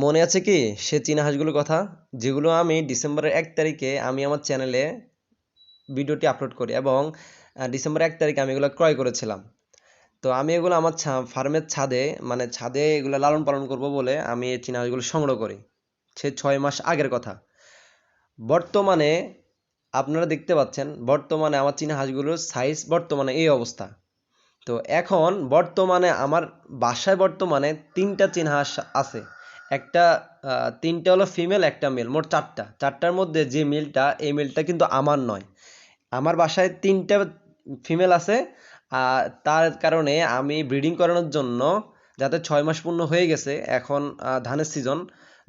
মনে আছে কি সে চীনা হাঁসগুলোর কথা, যেগুলো আমি ডিসেম্বরের 1 তারিখে আমি আমার চ্যানেলে ভিডিওটি আপলোড করি এবং ডিসেম্বরের 1 তারিখে আমি এগুলো ক্রয় করেছিলাম। তো আমি এগুলো আমার ফার্মের ছাদে, মানে ছাদে এগুলো লালন পালন করব বলে আমি এই চীনা হাঁসগুলো সংগ্রহ করি। সে 6 মাস আগের কথা। বর্তমানে আপনারা দেখতে পাচ্ছেন, বর্তমানে আমার চীনা হাঁসগুলোর সাইজ বর্তমানে এই অবস্থা। তো এখন বর্তমানে আমার বাসায় বর্তমানে 3টা চীনা হাঁস আছে। একটা 3টা হলো ফিমেল, একটা মেল, মোট 4টা। 4টার মধ্যে যে মেলটা, এই মেলটা কিন্তু আমার নয়। আমার বাসায় 3টা ফিমেল আছে। তার কারণে আমি ব্রিডিং করানোর জন্য, যাতে 6 মাস পূর্ণ হয়ে গেছে, এখন ধানের সিজন,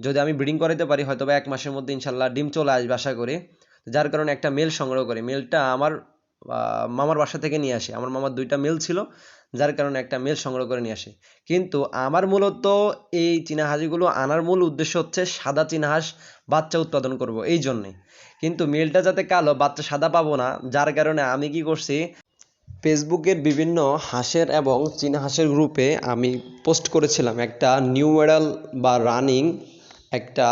যদি আমি ব্রিডিং করাতে পারি হয়তো বা 1 মাসের মধ্যে ইনশাল্লাহ ডিম চলে আসবে আশা করি। যার কারণে একটা মেল সংগ্রহ করি। মেলটা আমার মামার বাসা থেকে নিয়ে আসি। আমার মামার 2টা মেল ছিল, যার কারণে একটা মেল সংগ্রহ করে নিয়ে আসি। কিন্তু আমার মূলত এই চীনা হাঁসগুলো আনার মূল উদ্দেশ্য হচ্ছে সাদা চীনা হাঁস বাচ্চা উৎপাদন করব এই জন্যে। কিন্তু মেলটা যাতে কালো, বাচ্চা সাদা পাবো না, যার কারণে আমি কি করছি, ফেসবুকের বিভিন্ন হাঁসের এবং চীনা হাঁসের গ্রুপে আমি পোস্ট করেছিলাম একটা নিউ মডেল বা রানিং একটা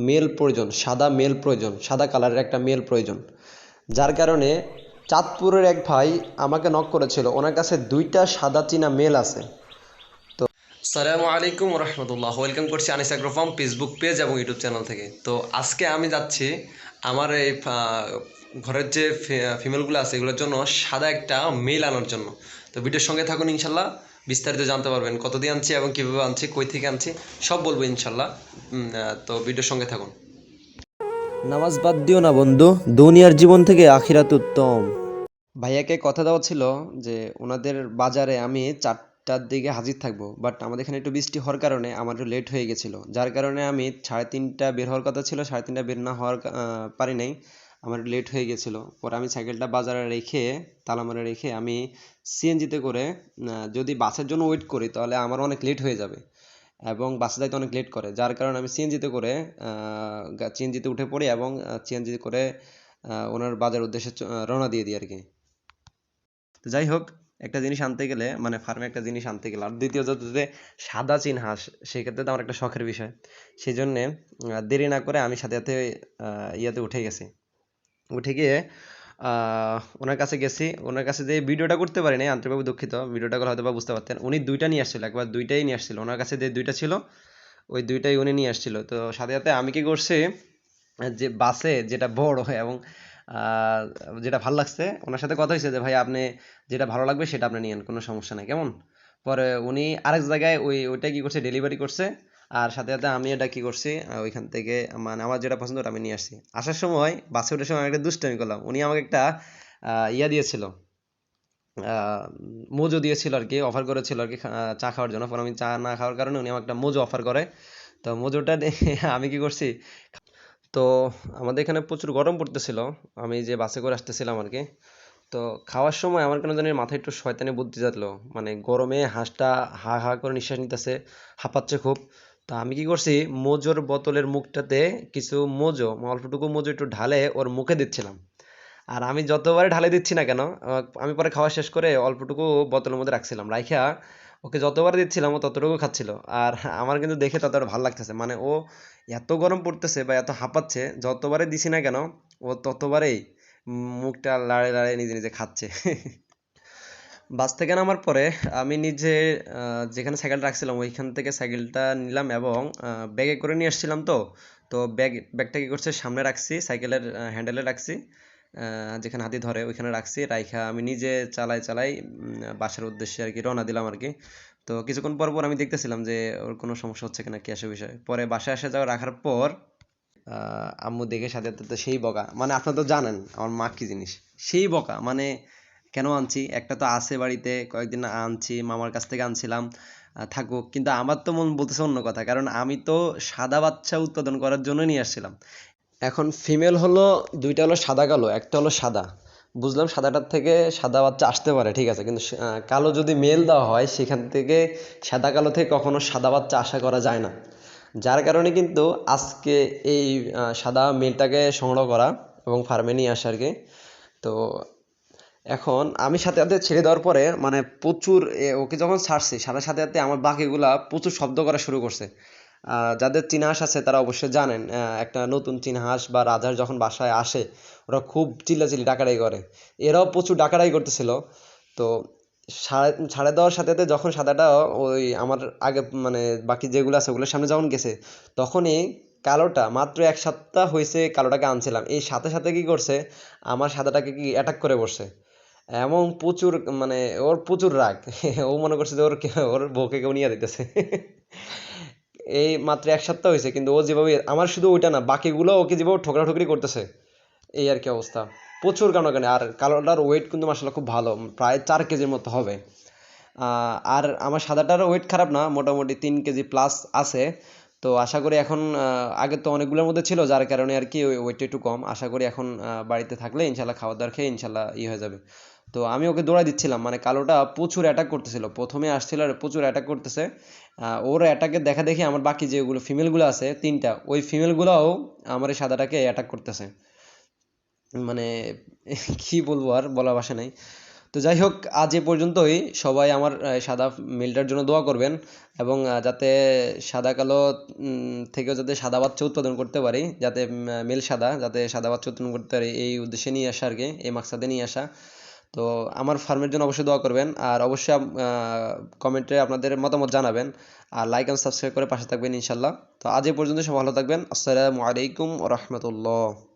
মেল প্রয়োজন, সাদা মেল প্রয়োজন, সাদা কালারের একটা মেল প্রয়োজন। যার কারণে চাঁদপুরের এক ভাই আমাকে নক করেছিল, ওনার কাছে 2টা সাদা চীনা মেল আছে। তো আসসালামু আলাইকুম রহমতুল্লাহ, ওয়েলকাম করছি Anis agro farm Facebook page এবং ইউটিউব চ্যানেল থেকে। তো আজকে আমি যাচ্ছি আমার এই ঘরের যে ফিমেলগুলো আছে এগুলোর জন্য সাদা একটা মেল আনার জন্য। তো ভিডিওর সঙ্গে থাকুন, ইনশাল্লাহ বিস্তারিত জানতে পারবেন কত দিয়ে আনছি এবং কীভাবে আনছি, কই থেকে আনছি, সব বলবো ইনশাল্লাহ। তো ভিডিওর সঙ্গে থাকুন। নামাজ বাদ দিও না বন্ধু, দুনিয়ার জীবন থেকে আখিরাত উত্তম। ভাইয়াকে কথা দেওয়া ছিল যে ওনাদের বাজারে আমি 4টার দিকে হাজির থাকবো, বাট আমাদের এখানে একটু বৃষ্টি হওয়ার কারণে আমার একটু লেট হয়ে গেছিলো। যার কারণে আমি 3:30 বের হওয়ার কথা ছিল, 3:30 বের না হওয়ার পারি নাই, আমার লেট হয়ে গেছিলো। পরে আমি সাইকেলটা বাজারে রেখে, তালা মারে রেখে আমি সিএনজিতে করে, যদি বাসের জন্য ওয়েট করি তাহলে আমার অনেক লেট হয়ে যাবে এবং বাসে যাইতে অনেক লেট করে। যার কারণে আমি সিএনজিতে করে সিএনজিতে উঠে পড়ি এবং সিএনজিতে করে ওনার বাজার উদ্দেশ্যে রওনা দিয়ে দিই আর কি। তো যাই হোক, একটা জিনিস আনতে গেলে, মানে ফার্মে একটা জিনিস আনতে গেলে, আর দ্বিতীয়ত যে সাদা চীন হাঁস, সেক্ষেত্রে তো আমার একটা শখের বিষয়। সেই জন্যে দেরি না করে আমি সাথে সাথে ইয়াতে উঠে গেছি। উঠে গিয়ে ওনার কাছে গেছি। ওনার কাছে যে ভিডিওটা করতে পারি নাই, আন্তরিকভাবে দুঃখিত। ভিডিওটা করে হয়তো বা বুঝতে পারতেন। উনি 2টা নিয়ে আসছিল, একবার 2টাই নিয়ে আসছিল। ওনার কাছে যে 2টা ছিল, ওই 2টাই উনি নিয়ে আসছিল। তো সাথে সাথে আমি কি করছি, যে বাসে যেটা বড় এবং আহ, যেটা ভালো লাগছে, ওনার সাথে কথা হয়েছে যে ভাই আপনি যেটা ভালো লাগবে সেটা আপনি নিয়েন, কোনো সমস্যা নাই, কেমন। পরে উনি আরেক জায়গায় ওইটা কি করছে, ডেলিভারি করছে। আর সাথে সাথে আমি এটা কি করছি, ওইখান থেকে মানে আমার যেটা পছন্দ ওটা আমি নিয়ে আসছি। আসার সময় বাসে ওঠার সময় আমি একটা দুষ্টামি করলাম। উনি আমাকে একটা ইয়া দিয়েছিল, আহ, মোজো দিয়েছিল আর কি, অফার করেছিল আর কি, চা খাওয়ার জন্য। পরে আমি চা না খাওয়ার কারণে উনি আমাকে একটা মোজো অফার করে। তো মোজোটা আমি কি করছি, তো আমাদের এখানে প্রচুর গরম পড়তেছিল, আমি যে বাসে করে আসতেছিলাম আর কি। তো খাওয়ার সময় আমার কেন জানি মাথায় একটু শয়তানি বুদ্ধি জাগলো, মানে গরমে হাঁসটা হা হা করে নিঃশ্বাস নিতেছে, হাঁপাচ্ছে খুব। তো আমি কি করছি, মোজোর বোতলের মুখটাতে কিছু মোজো, অল্পটুকু মোজো একটু ঢালে ওর মুখে দিচ্ছিলাম। আর আমি যতবারে ঢালে দিচ্ছি না কেন, আমি পরে খাওয়া শেষ করে অল্পটুকু বোতলের মধ্যে রাখছিলাম, রাইখা ওকে যতবার দিচ্ছিলাম ও ততটুকু খাচ্ছিল। আর আমার কিন্তু দেখে ততটা ভালো লাগতেছে, মানে ও এত গরম পড়তেছে বা এত হাঁপাচ্ছে, যতবারে দিছি না কেন ও ততবারেই মুখটা লাড়ে লাড়ে নিজে নিজে খাচ্ছে। বাস থেকে নামার পরে আমি নিজে যেখানে সাইকেলটা রাখছিলাম ওইখান থেকে সাইকেলটা নিলাম এবং ব্যাগে করে নিয়ে আসছিলাম। তো তো ব্যাগটা কি করছে, সামনে রাখছি, সাইকেলের হ্যান্ডেলে রাখছি, যেখানে হাতি ধরে ওইখানে রাখছি, রাইখা আমি নিজে চালাই চালাই বাসার উদ্দেশ্যে আর কি রওনা দিলাম আর কি। তো কিছুক্ষণ পর পর আমি দেখতেছিলাম যে ওর কোনো সমস্যা হচ্ছে কিনা, কি আসে বিষয়। পরে বাসায় আসা যাওয়া রাখার পর আম্মু দেখে সাথে সাথে তো সেই বকা, মানে আপনারা তো জানেন আমার মা কি জিনিস, সেই বকা। মানে কেন আনছি, একটা তো আছে বাড়িতে, কয়েকদিন আনছি, মামার কাছ থেকে আনছিলাম, থাকুক। কিন্তু আমার তো মন বলতেছে অন্য কথা, কারণ আমি তো সাদা বাচ্চা উৎপাদন করার জন্য নিয়ে আসছিলাম। এখন ফিমেল হলো 2টা হলো সাদা কালো, একটা হলো সাদা। বুঝলাম সাদাটার থেকে সাদা বাচ্চা আসতে পারে, ঠিক আছে, কিন্তু কালো যদি মেল দেওয়া হয় সেখান থেকে সাদা কালো থেকে কখনো সাদা বাচ্চা আশা করা যায় না। যার কারণে কিন্তু আজকে এই সাদা মেলটাকে সংগ্রহ করা এবং ফার্মে নিয়ে আসা আর কি। তো এখন আমি সাথে সাথে ছেড়ে দেওয়ার পরে মানে প্রচুর ওকে যখন ছাড়ছি সাথে সাথে সাথে আমার বাকিগুলা প্রচুর শব্দ করা শুরু করছে। যাদের চীনা হাঁস আছে তারা অবশ্যই জানেন, একটা নতুন চীনা হাঁস বা রাজহাঁস যখন বাসায় আসে ওরা খুব চিল্লাচিল্লি ডাকাডাকি করে। এরাও প্রচুর ডাকাডাকি করতেছিল। তো ছাড়ে দেওয়ার সাথে সাথে যখন সাদাটা ওই আমার আগে মানে বাকি যেগুলো আছে ওগুলোর সামনে যখন গেছে, তখনই কালোটা মাত্র 1 সপ্তাহ হয়েছে কালোটাকে আনছিলাম, এই সাথে সাথে কি করছে আমার সাদাটাকে কি অ্যাটাক করে বসছে। এমন প্রচুর, মানে ওর প্রচুর রাগ ও মনে করছে যে ওর বউকে কেউ নিয়ে দিতেছে এই মাত্র 1 সপ্তাহ হয়েছে, কিন্তু ও যেভাবে আমার শুধু ওইটা না বাকিগুলো ওকে যেভাবে ঠোকরাঠুকরি করতেছে, এই আর কি অবস্থা। প্রচুর কানাকানি, আর কালোটার ওয়েট কিন্তু মাসাল্লাহ খুব ভালো, প্রায় 4 কেজির মতো হবে। আর আমার সাদাটার ওয়েট খারাপ না, মোটামুটি 3 কেজি প্লাস আছে। তো আশা করি এখন আগে তো অনেকগুলোর মধ্যে ছিল যার কারণে আর কি ওয়েটটা একটু কম, আশা করি এখন বাড়িতে থাকলে ইনশাল্লাহ খাবার দাবার খেয়ে ইনশাল্লাহ হয়ে যাবে। তো আমি ওকে দৌড়াই দিচ্ছিলাম, মানে কালোটা প্রচুর অ্যাটাক করতেছিল, প্রথমে আসছিল আর প্রচুর অ্যাটাক করতেছে। ওর অ্যাটাকের দেখা দেখি আমার বাকি যেগুলো ফিমেলগুলো আছে 3টা, ওই ফিমেলগুলোও আমার এই সাদাটাকে অ্যাটাক করতেছে। মানে কি বলবো, আর বলার ভাষা নাই। তো যাই হোক, আজ এ পর্যন্তই। সবাই আমার সাদা মিলটার জন্য দোয়া করবেন, এবং যাতে সাদা কালো থেকেও যাতে সাদা বাচ্চা উৎপাদন করতে পারি, যাতে মিল সাদা যাতে সাদা বাচ্চা উৎপাদন করতে পারি, এই উদ্দেশ্যে নিয়ে আসা আর কি, এই মাকসাদে নিয়ে আসা। তো আমার ফার্মের জন্য অবশ্যই দোয়া করবেন, আর অবশ্যই কমেন্টে আপনাদের মতামত জানাবেন, আর লাইক অ্যান্ড সাবস্ক্রাইব করে পাশে থাকবেন ইনশাল্লাহ। তো আজ এ পর্যন্ত সব ভালো থাকবেন। আসসালামু আলাইকুম ওয়া রাহমাতুল্লাহ।